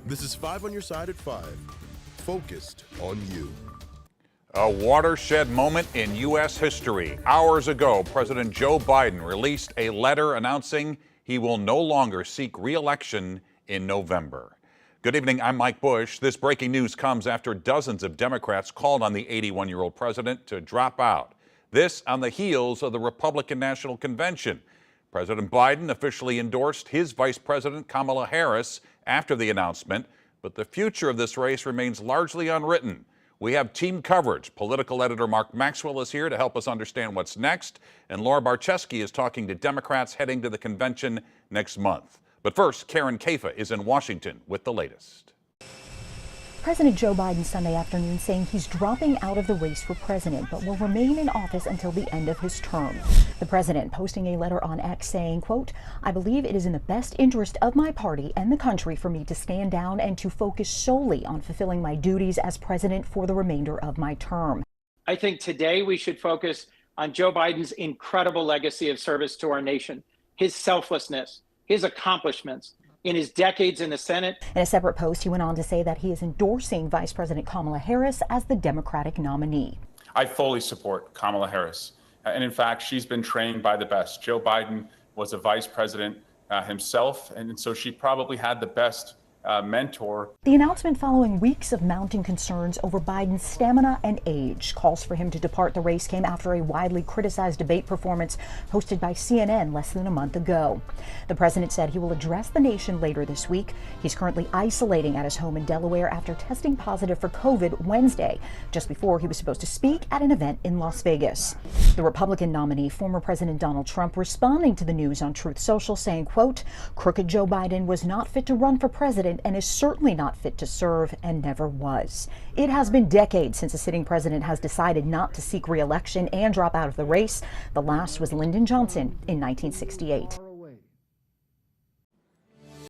This is 5 on your side at 5. Focused on you. A watershed moment in U.S. history. Hours ago, President Joe Biden released a letter announcing he will no longer seek re-election in November. Good evening, I'm Mike Bush. This breaking news comes after dozens of Democrats called on the 81-year-old president to drop out. This on the heels of the Republican National Convention. President Biden officially endorsed his Vice President Kamala Harris after the announcement, but the future of this race remains largely unwritten. We have team coverage. Political editor Mark Maxwell is here to help us understand what's next, and Laura Barczewski is talking to Democrats heading to the convention next month. But first, Karen Kafa is in Washington with the latest. President Joe Biden Sunday afternoon saying he's dropping out of the race for president, but will remain in office until the end of his term. The president posting a letter on X saying, quote, "I believe it is in the best interest of my party and the country for me to stand down and to focus solely on fulfilling my duties as president for the remainder of my term." I think today we should focus on Joe Biden's incredible legacy of service to our nation, his selflessness, his accomplishments in his decades in the Senate. In a separate post, he went on to say that he is endorsing Vice President Kamala Harris as the Democratic nominee. I fully support Kamala Harris. And in fact, she's been trained by the best. Joe Biden was a vice president himself, and so she probably had the best mentor. The announcement following weeks of mounting concerns over Biden's stamina and age. Calls for him to depart the race came after a widely criticized debate performance hosted by CNN less than a month ago. The president said he will address the nation later this week. He's currently isolating at his home in Delaware after testing positive for COVID Wednesday, just before he was supposed to speak at an event in Las Vegas. The Republican nominee, former President Donald Trump, responding to the news on Truth Social, saying, quote, "Crooked Joe Biden was not fit to run for president and is certainly not fit to serve and never was." It has been decades since a sitting president has decided not to seek re-election and drop out of the race. The last was Lyndon Johnson in 1968.